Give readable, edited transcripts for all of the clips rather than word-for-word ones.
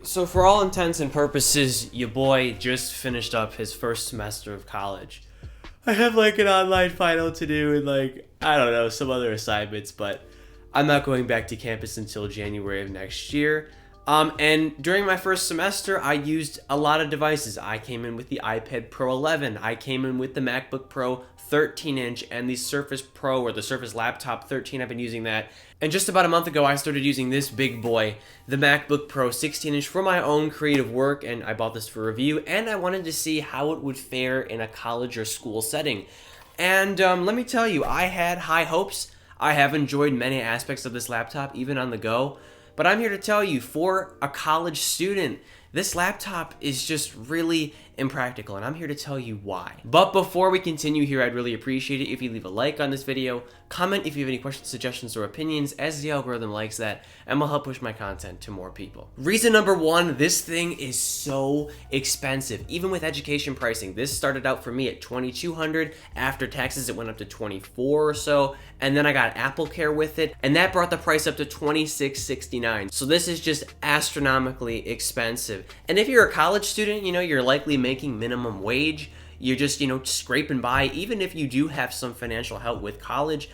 So for all intents and purposes, your boy just finished up his first semester of college. I have like an online final to do and I don't know, some other assignments, but I'm not going back to campus until January of next year. And during my first semester, I used a lot of devices. I came in with the iPad Pro 11. I came in with the MacBook Pro 13-inch and the Surface Pro or the Surface Laptop 13. I've been using that. And just about a month ago, I started using this big boy, the MacBook Pro 16-inch, for my own creative work, and I bought this for review, and I wanted to see how it would fare in a college or school setting. And let me tell you, I had high hopes. I have enjoyed many aspects of this laptop, even on the go. But I'm here to tell you, for a college student, this laptop is just really impractical, and I'm here to tell you why. But before we continue here, I'd really appreciate it if you leave a like on this video, comment if you have any questions, suggestions, or opinions, as the algorithm likes that, and will help push my content to more people. Reason number one, this thing is so expensive. Even with education pricing, this started out for me at $2,200. After taxes, it went up to $24 or so, and then I got Apple Care with it, and that brought the price up to $26.69. So this is just astronomically expensive. And if you're a college student, you're likely making minimum wage. You're just, scraping by. Even if you do have some financial help with college,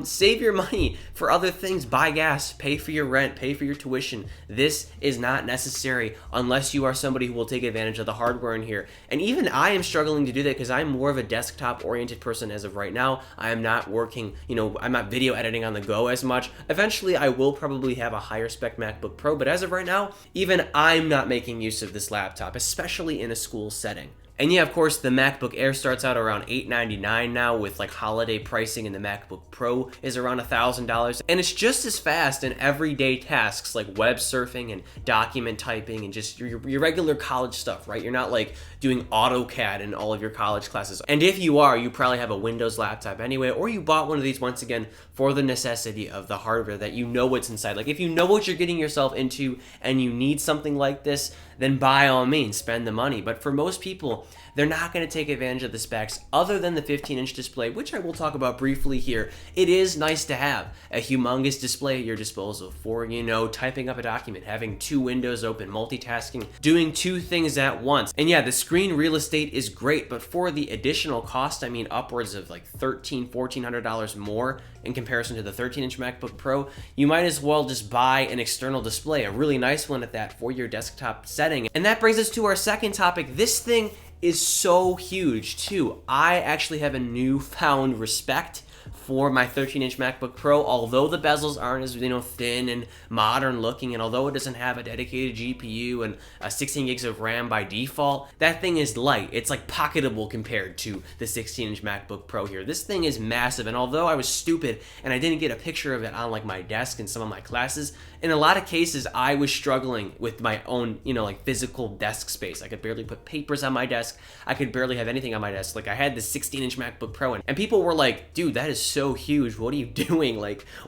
save your money for other things. Buy gas, pay for your rent, pay for your tuition. This is not necessary unless you are somebody who will take advantage of the hardware in here. And even I am struggling to do that because I'm more of a desktop-oriented person as of right now. I am not working, I'm not video editing on the go as much. Eventually, I will probably have a higher spec MacBook Pro, but as of right now, even I'm not making use of this laptop, especially in a school setting. And yeah, of course, the MacBook Air starts out around $899 now with holiday pricing, and the MacBook Pro is around $1,000. And it's just as fast in everyday tasks like web surfing and document typing and just your regular college stuff, right? You're not doing AutoCAD in all of your college classes. And if you are, you probably have a Windows laptop anyway, or you bought one of these once again for the necessity of the hardware that you know what's inside. If you know what you're getting yourself into and you need something like this, then by all means, spend the money. But for most people, they're not going to take advantage of the specs other than the 15-inch display, which I will talk about briefly here. It is nice to have a humongous display at your disposal for, typing up a document, having two windows open, multitasking, doing two things at once. And yeah, the screen real estate is great, but for the additional cost, I mean upwards of $1,300, $1,400 more in comparison to the 13-inch MacBook Pro, you might as well just buy an external display, a really nice one at that, for your desktop setting. And that brings us to our second topic. This thing is so huge too. I actually have a newfound respect for my 13-inch MacBook Pro, although the bezels aren't as thin and modern looking, and although it doesn't have a dedicated GPU and 16 gigs of RAM by default, that thing is light. It's pocketable compared to the 16-inch MacBook Pro here. This thing is massive, and although I was stupid and I didn't get a picture of it on my desk in some of my classes, in a lot of cases I was struggling with my own physical desk space. I could barely put papers on my desk. I could barely have anything on my desk. I had the 16-inch MacBook Pro, and people were like, dude, that is so huge. What are you doing?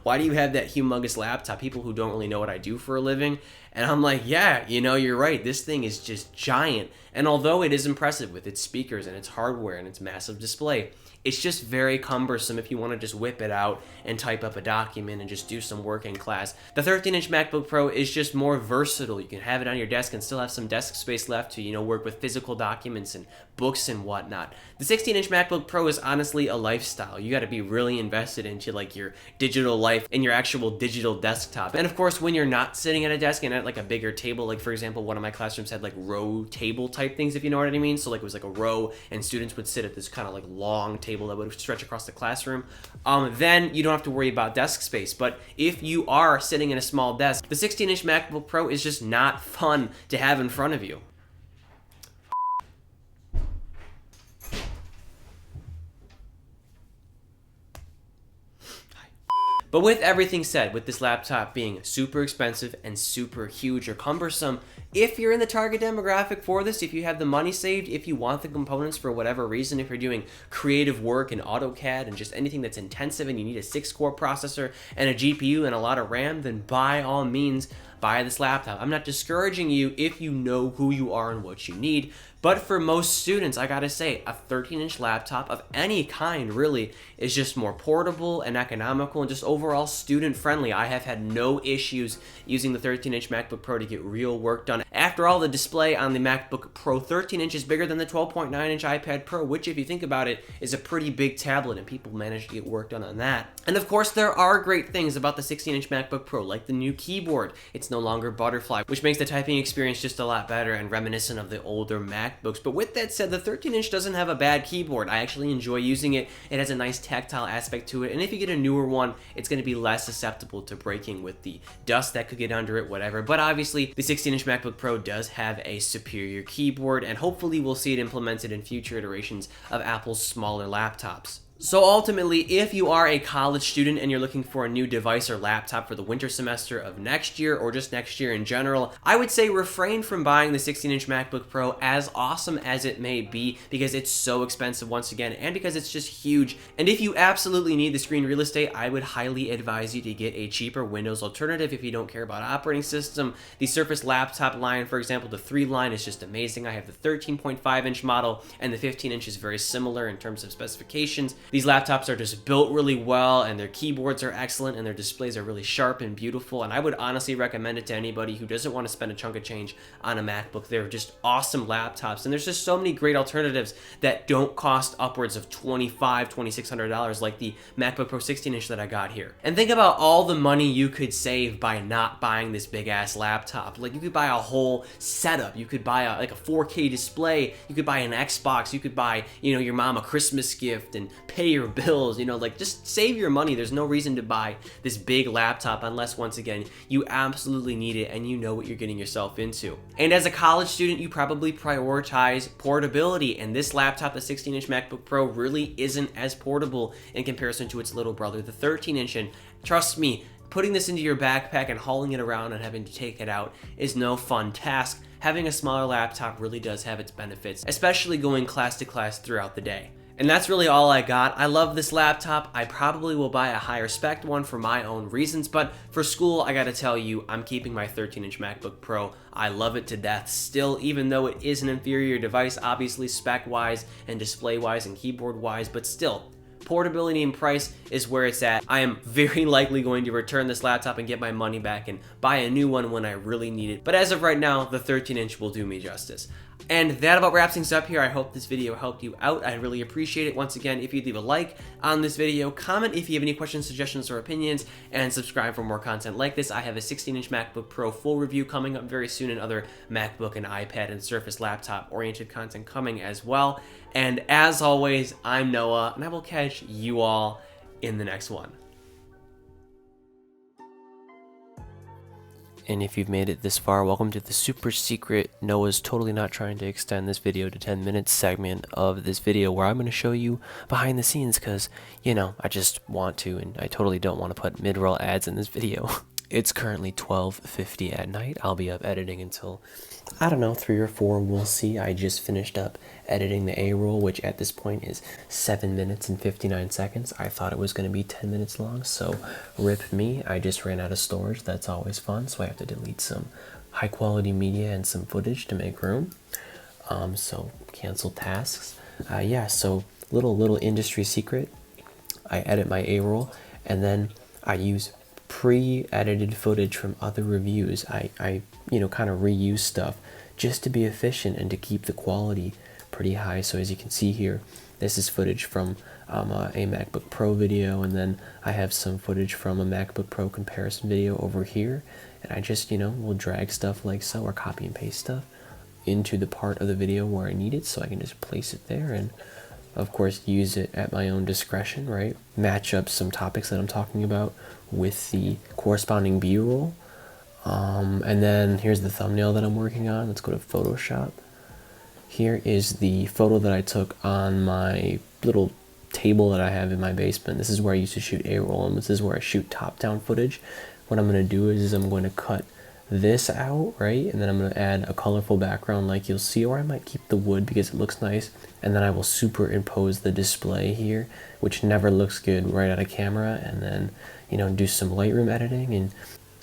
Why do you have that humongous laptop? People who don't really know what I do for a living. And I'm like, yeah, you're right. This thing is just giant. And although it is impressive with its speakers and its hardware and its massive display, it's just very cumbersome if you want to just whip it out and type up a document and just do some work in class. The 13-inch MacBook Pro is just more versatile. You can have it on your desk and still have some desk space left to, work with physical documents and books and whatnot. The 16-inch MacBook Pro is honestly a lifestyle. You got to be really invested into your digital life and your actual digital desktop. And of course, when you're not sitting at a desk and at a bigger table, for example, one of my classrooms had row table type things, if you know what I mean. So it was a row and students would sit at this kind of long table that would stretch across the classroom. Then you don't have to worry about desk space. But if you are sitting in a small desk, the 16-inch MacBook Pro is just not fun to have in front of you. But with everything said, with this laptop being super expensive and super huge or cumbersome, if you're in the target demographic for this, if you have the money saved, if you want the components for whatever reason, if you're doing creative work in AutoCAD and just anything that's intensive and you need a 6-core processor and a GPU and a lot of RAM, then by all means, buy this laptop. I'm not discouraging you if you know who you are and what you need. But for most students, I gotta say, a 13-inch laptop of any kind really is just more portable and economical and just overall student friendly. I have had no issues using the 13-inch MacBook Pro to get real work done. After all, the display on the MacBook Pro 13-inch is bigger than the 12.9-inch iPad Pro, which if you think about it, is a pretty big tablet, and people manage to get work done on that. And of course, there are great things about the 16-inch MacBook Pro, like the new keyboard. It's no longer butterfly, which makes the typing experience just a lot better and reminiscent of the older MacBooks. But with that said, the 13-inch doesn't have a bad keyboard. I actually enjoy using it. It has a nice tactile aspect to it, and if you get a newer one, it's going to be less susceptible to breaking with the dust that could get under it, whatever. But obviously, the 16-inch MacBook Pro does have a superior keyboard, and hopefully we'll see it implemented in future iterations of Apple's smaller laptops. So ultimately, if you are a college student and you're looking for a new device or laptop for the winter semester of next year or just next year in general, I would say refrain from buying the 16-inch MacBook Pro, as awesome as it may be, because it's so expensive once again, and because it's just huge. And if you absolutely need the screen real estate, I would highly advise you to get a cheaper Windows alternative if you don't care about operating system. The Surface laptop line, for example, the 3 line is just amazing. I have the 13.5-inch model, and the 15-inch is very similar in terms of specifications. These laptops are just built really well, and their keyboards are excellent, and their displays are really sharp and beautiful, and I would honestly recommend it to anybody who doesn't want to spend a chunk of change on a MacBook. They're just awesome laptops, and there's just so many great alternatives that don't cost upwards of $2,600 like the MacBook Pro 16-inch that I got here. And think about all the money you could save by not buying this big-ass laptop. Like, you could buy a whole setup. You could buy a 4K display. You could buy an Xbox. You could buy, your mom a Christmas gift and pay your bills, just save your money. There's no reason to buy this big laptop unless, once again, you absolutely need it and you know what you're getting yourself into. And as a college student, you probably prioritize portability, and this laptop, the 16-inch MacBook Pro, really isn't as portable in comparison to its little brother, the 13-inch, and trust me, putting this into your backpack and hauling it around and having to take it out is no fun task. Having a smaller laptop really does have its benefits, especially going class to class throughout the day. And that's really all I got. I love this laptop. I probably will buy a higher spec one for my own reasons, but for school, I gotta tell you, I'm keeping my 13-inch MacBook Pro. I love it to death still, even though it is an inferior device, obviously spec-wise and display-wise and keyboard-wise, but still, portability and price is where it's at. I am very likely going to return this laptop and get my money back and buy a new one when I really need it. But as of right now, the 13-inch will do me justice. And that about wraps things up here. I hope this video helped you out. I really appreciate it. Once again, if you'd leave a like on this video, comment if you have any questions, suggestions, or opinions, and subscribe for more content like this. I have a 16-inch MacBook Pro full review coming up very soon, and other MacBook and iPad and Surface laptop oriented content coming as well. And as always, I'm Noah, and I will catch you all in the next one. And if you've made it this far, welcome to the super secret, Noah's totally not trying to extend this video to 10 minutes segment of this video, where I'm going to show you behind the scenes because, I just want to, and I totally don't want to put mid-roll ads in this video. It's currently 12:50 at night. I'll be up editing until, I don't know, 3 or 4, we'll see. I just finished up editing the A-roll, which at this point is 7 minutes and 59 seconds. I thought it was going to be 10 minutes long, so rip me. I just ran out of storage. That's always fun, so I have to delete some high-quality media and some footage to make room. So cancel tasks. So little industry secret. I edit my A-roll, and then I use pre-edited footage from other reviews. I kind of reuse stuff just to be efficient and to keep the quality pretty high. So as you can see here, this is footage from a MacBook Pro video, and then I have some footage from a MacBook Pro comparison video over here, and I just will drag stuff like so, or copy and paste stuff into the part of the video where I need it, so I can just place it there and of course use it at my own discretion, right? Match up some topics that I'm talking about with the corresponding B-roll. And then here's the thumbnail that I'm working on. Let's go to Photoshop. Here is the photo that I took on my little table that I have in my basement. This is where I used to shoot A-roll, and this is where I shoot top-down footage. What I'm going to do is I'm going to cut this out, right? And then I'm going to add a colorful background like you'll see, or I might keep the wood because it looks nice. And then I will superimpose the display here, which never looks good right out of camera. And then, do some Lightroom editing and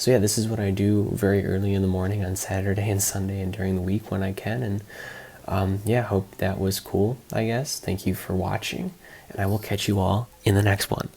So yeah, this is what I do very early in the morning on Saturday and Sunday and during the week when I can. And yeah, hope that was cool, I guess. Thank you for watching, and I will catch you all in the next one.